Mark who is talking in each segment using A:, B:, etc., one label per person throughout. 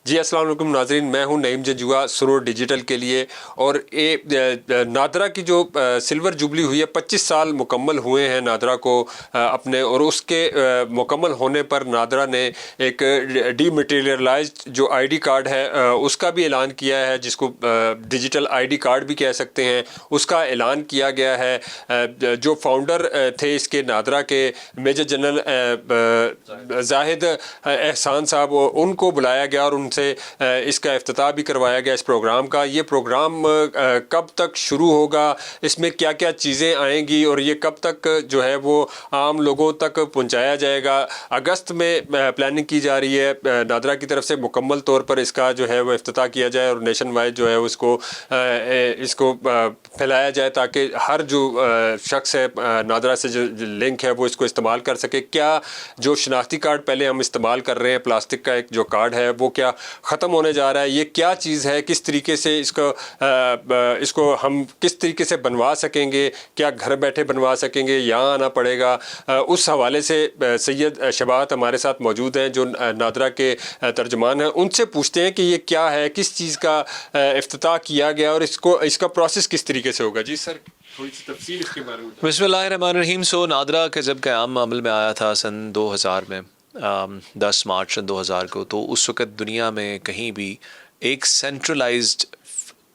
A: جی السلام علیکم ناظرین، میں ہوں نعیم جنجوعہ سرور ڈیجیٹل کے لیے. اور نادرا کی جو سلور جوبلی ہوئی ہے، 25 سال مکمل ہوئے ہیں نادرا کو اپنے، اور اس کے مکمل ہونے پر نادرا نے ایک ڈی میٹیریلائزڈ جو آئی ڈی کارڈ ہے اس کا بھی اعلان کیا ہے، جس کو ڈیجیٹل آئی ڈی کارڈ بھی کہہ سکتے ہیں. اس کا اعلان کیا گیا ہے. جو فاؤنڈر تھے اس کے نادرا کے، میجر جنرل زاہد احسان صاحب، ان کو بلایا گیا اور ان سے اس کا افتتاح بھی کروایا گیا اس پروگرام کا. یہ پروگرام کب تک شروع ہوگا، اس میں کیا کیا چیزیں آئیں گی، اور یہ کب تک جو ہے وہ عام لوگوں تک پہنچایا جائے گا؟ اگست میں پلاننگ کی جا رہی ہے نادرا کی طرف سے مکمل طور پر اس کا جو ہے وہ افتتاح کیا جائے، اور نیشن وائڈ جو ہے اس کو پھیلایا جائے، تاکہ ہر جو شخص ہے نادرا سے جو لنک ہے وہ اس کو استعمال کر سکے. کیا جو شناختی کارڈ پہلے ہم استعمال کر رہے ہیں، پلاسٹک کا ایک جو کارڈ ہے، وہ کیا ختم ہونے جا رہا ہے؟ یہ کیا چیز ہے؟ کس طریقے سے اس کو ہم کس طریقے سے بنوا سکیں گے؟ کیا گھر بیٹھے بنوا سکیں گے، یہاں آنا پڑے گا؟ اس حوالے سے سید شباہت ہمارے ساتھ موجود ہیں جو نادرا کے ترجمان ہیں. ان سے پوچھتے ہیں کہ یہ کیا ہے، کس چیز کا افتتاح کیا گیا، اور اس کا پروسیس کس طریقے سے ہوگا. جی سر، تھوڑی سی تفصیل اس کے بارے میں.
B: بسم اللہ الرحمن الرحیم. نادرا کا جب قیام عمل میں آیا تھا سن 2000 میں، 10 مارچ سن 2000 کو، تو اس وقت دنیا میں کہیں بھی ایک سینٹرلائزڈ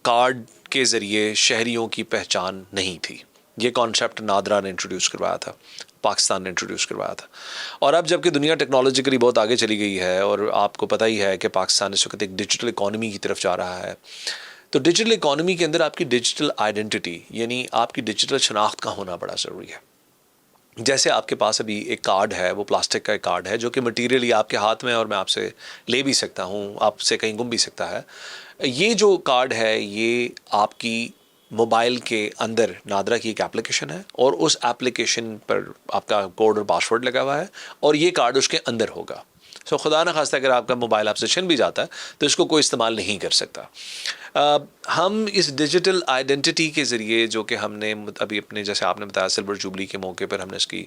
B: کارڈ کے ذریعے شہریوں کی پہچان نہیں تھی. یہ کانسیپٹ نادرا نے انٹروڈیوس کروایا تھا، پاکستان نے انٹروڈیوس کروایا تھا. اور اب جب کہ دنیا ٹیکنالوجیکلی بہت آگے چلی گئی ہے، اور آپ کو پتہ ہی ہے کہ پاکستان اس وقت ایک ڈیجیٹل اکانومی کی طرف جا رہا ہے، تو ڈیجیٹل اکانومی کے اندر آپ کی ڈیجیٹل آئیڈینٹی، یعنی آپ کی ڈیجیٹل شناخت کا ہونا بڑا ضروری ہے. جیسے آپ کے پاس ابھی ایک کارڈ ہے، وہ پلاسٹک کا ایک کارڈ ہے جو کہ مٹیریلی آپ کے ہاتھ میں، اور میں آپ سے لے بھی سکتا ہوں، آپ سے کہیں گم بھی سکتا ہے. یہ جو کارڈ ہے یہ آپ کی موبائل کے اندر نادرا کی ایک ایپلیکیشن ہے، اور اس ایپلیکیشن پر آپ کا کوڈ اور پاسورڈ لگا ہوا ہے، اور یہ کارڈ اس کے اندر ہوگا. خدا نہ خواستہ اگر آپ کا موبائل آپ سے چھن بھی جاتا ہے تو اس کو کوئی استعمال نہیں کر سکتا. ہم اس ڈیجیٹل آئیڈینٹی کے ذریعے، جو کہ ہم نے ابھی اپنے، جیسے آپ نے بتایا، سلور جوبلی کے موقع پر ہم نے اس کی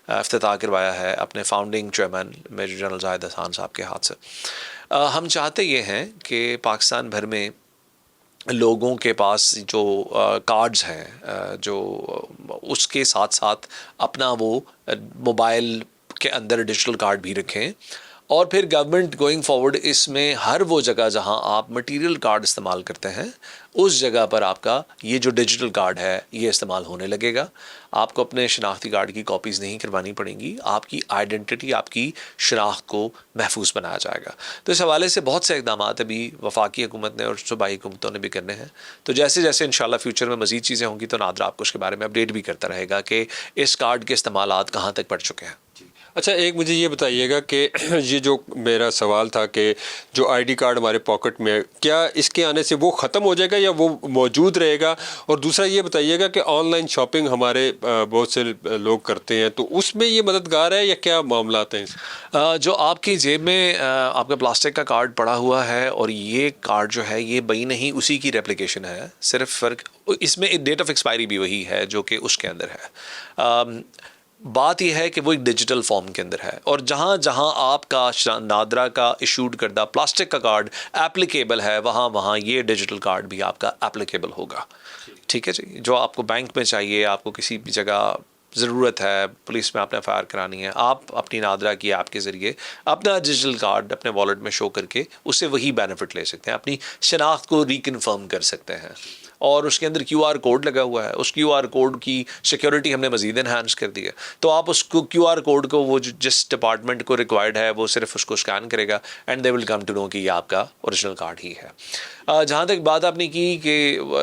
B: افتتاح کروایا ہے اپنے فاؤنڈنگ چیئرمین میجر جنرل زاہد احسان صاحب کے ہاتھ سے. ہم چاہتے یہ ہیں کہ پاکستان بھر میں لوگوں کے پاس جو کارڈز ہیں، جو اس کے ساتھ ساتھ اپنا وہ موبائل کے اندر ڈیجیٹل کارڈ بھی رکھیں. اور پھر گورنمنٹ گوئنگ فارورڈ اس میں ہر وہ جگہ جہاں آپ مٹیریل کارڈ استعمال کرتے ہیں، اس جگہ پر آپ کا یہ جو ڈیجیٹل کارڈ ہے یہ استعمال ہونے لگے گا. آپ کو اپنے شناختی کارڈ کی کاپیز نہیں کروانی پڑیں گی، آپ کی آئیڈینٹی، آپ کی شناخت کو محفوظ بنایا جائے گا. تو اس حوالے سے بہت سے اقدامات ابھی وفاقی حکومت نے اور صوبائی حکومتوں نے بھی کرنے ہیں. تو جیسے جیسے انشاءاللہ فیوچر میں مزید چیزیں ہوں گی تو نادرا آپ کو اس کے بارے میں اپڈیٹ بھی کرتا رہے گا کہ اس کارڈ کے استعمالات کہاں تک پڑ چکے ہیں.
A: اچھا، ایک مجھے یہ بتائیے گا کہ یہ جو میرا سوال تھا کہ جو آئی ڈی کارڈ ہمارے پاکٹ میں، کیا اس کے آنے سے وہ ختم ہو جائے گا یا وہ موجود رہے گا؟ اور دوسرا یہ بتائیے گا کہ آن لائن شاپنگ ہمارے بہت سے لوگ کرتے ہیں، تو اس میں یہ مددگار ہے یا کیا معاملات ہیں؟
B: جو آپ کی جیب میں آپ کا پلاسٹک کا کارڈ پڑا ہوا ہے، اور یہ کارڈ جو ہے یہ بئی نہیں اسی کی ریپلیکیشن ہے. صرف فرق اس میں ڈیٹ آف ایکسپائری بھی وہی ہے جو کہ اس کے اندر ہے. بات یہ ہے کہ وہ ایک ڈیجیٹل فارم کے اندر ہے، اور جہاں جہاں آپ کا نادرا کا ایشوڈ کردہ پلاسٹک کا کارڈ ایپلیکیبل ہے، وہاں وہاں یہ ڈیجیٹل کارڈ بھی آپ کا ایپلیکیبل ہوگا. ٹھیک ہے جی. جو آپ کو بینک میں چاہیے، آپ کو کسی بھی جگہ ضرورت ہے، پولیس میں آپ نے FIR کرانی ہے، آپ اپنی نادرا کی ایپ کے ذریعے اپنا ڈیجیٹل کارڈ اپنے والیٹ میں شو کر کے اس سے وہی بینیفٹ لے سکتے ہیں، اپنی شناخت کو ریکنفرم کر سکتے ہیں. اور اس کے اندر QR کوڈ لگا ہوا ہے، اس QR کوڈ کی سیکیورٹی ہم نے مزید انہانس کر دی ہے. تو آپ اس کو QR کوڈ کو، وہ جس ڈپارٹمنٹ کو ریکوائرڈ ہے، وہ صرف اس کو اسکین کرے گا، and they will come to know کہ یہ آپ کا اوریجنل کارڈ ہی ہے. جہاں تک بات آپ نے کی کہ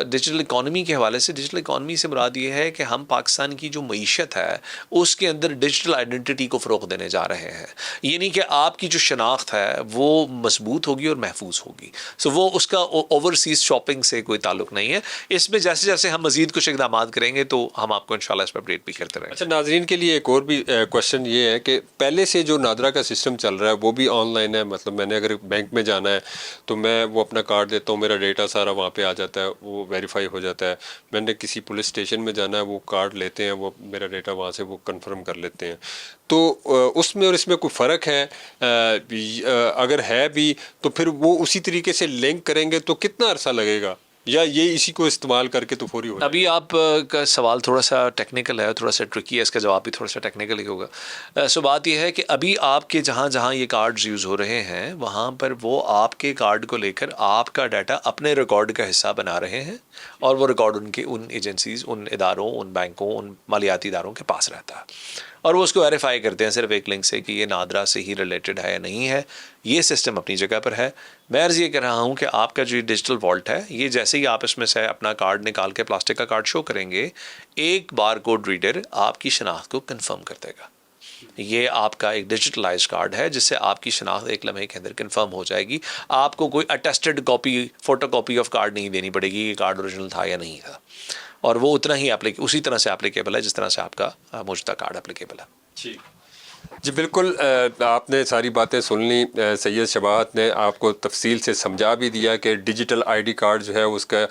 B: ڈیجیٹل اکانومی کے حوالے سے، ڈیجیٹل اکانومی سے مراد یہ ہے کہ ہم پاکستان کی جو معیشت ہے اس کے اندر ڈیجیٹل آئیڈینٹی کو فروغ دینے جا رہے ہیں. یعنی کہ آپ کی جو شناخت ہے وہ مضبوط ہوگی اور محفوظ ہوگی. وہ اس کا اوورسیز شاپنگ سے کوئی تعلق نہیں ہے. اس میں جیسے جیسے ہم مزید کچھ اقدامات کریں گے تو ہم آپ کو انشاءاللہ اس پر اپڈیٹ بھی کرتے رہیں گے.
A: اچھا، ناظرین کے لیے ایک اور بھی کوشچن یہ ہے کہ پہلے سے جو نادرا کا سسٹم چل رہا ہے وہ بھی آن لائن ہے. مطلب میں نے اگر بینک میں جانا ہے تو میں وہ اپنا کارڈ دیتا ہوں، میرا ڈیٹا سارا وہاں پہ آ جاتا ہے، وہ ویریفائی ہو جاتا ہے. میں نے کسی پولیس اسٹیشن میں جانا ہے، وہ کارڈ لیتے ہیں، وہ میرا میرا ڈیٹا وہاں سے وہ کنفرم کر لیتے ہیں. تو اس میں اور اس میں کوئی فرق ہے؟ اگر ہے بھی تو پھر وہ اسی طریقے سے لنک کریں گے تو کتنا عرصہ لگے گا، یا یہ اسی کو استعمال کر کے تو فوری ہو جائے گا؟
B: ابھی آپ کا سوال تھوڑا سا ٹیکنیکل ہے، تھوڑا سا ٹرکی ہے، اس کا جواب بھی تھوڑا سا ٹیکنیکل ہی ہوگا. سو بات یہ ہے کہ ابھی آپ کے جہاں جہاں یہ کارڈز یوز ہو رہے ہیں وہاں پر وہ آپ کے کارڈ کو لے کر آپ کا ڈیٹا اپنے ریکارڈ کا حصہ بنا رہے ہیں، اور وہ ریکارڈ ان ایجنسیز، ان اداروں، ان بینکوں، ان مالیاتی اداروں کے پاس رہتا ہے، اور وہ اس کو ویریفائی کرتے ہیں صرف ایک لنک سے کہ یہ نادرا سے ہی ریلیٹڈ ہے یا نہیں ہے. یہ سسٹم اپنی جگہ پر ہے. میں عرض یہ کر رہا ہوں کہ آپ کا جو ڈیجیٹل والٹ ہے، یہ جیسے ہی آپ اس میں سے اپنا کارڈ نکال کے پلاسٹک کا کارڈ شو کریں گے، ایک بار کوڈ ریڈر آپ کی شناخت کو کنفرم کر دے گا. یہ آپ کا ایک ڈیجیٹلائز کارڈ ہے جس سے آپ کی شناخت ایک لمحے کے اندر کنفرم ہو جائے گی. آپ کو کوئی attested copy, photo copy of card نہیں دینی پڑے گی، یہ کارڈ اوریجنل تھا یا نہیں تھا، اور وہ اتنا ہی اسی طرح سے اپلیکیبل ہے جس طرح سے آپ کا موجودہ کارڈ اپلیکیبل ہے.
A: جی بالکل، آپ نے ساری باتیں سن لی. سید شباہت نے آپ کو تفصیل سے سمجھا بھی دیا کہ ڈیجیٹل آئی ڈی کارڈ جو ہے اس کا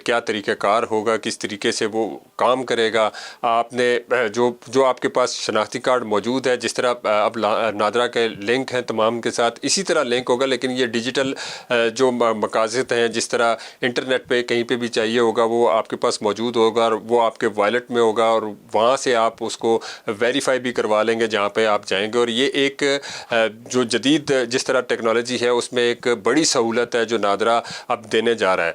A: کیا طریقہ کار ہوگا، کس طریقے سے وہ کام کرے گا. آپ نے جو آپ کے پاس شناختی کارڈ موجود ہے، جس طرح اب نادرا کے لنک ہیں تمام کے ساتھ، اسی طرح لنک ہوگا، لیکن یہ ڈیجیٹل جو مقاصد ہیں، جس طرح انٹرنیٹ پہ کہیں پہ بھی چاہیے ہوگا وہ آپ کے پاس موجود ہوگا، اور وہ آپ کے والیٹ میں ہوگا، اور وہاں سے آپ اس کو ویریفائی بھی کروا لیں گے جہاں پہ آپ جائیں گے. اور یہ ایک جو جدید جس طرح ٹیکنالوجی ہے اس میں ایک بڑی سہولت ہے جو نادرا اب دینے جا رہا ہے.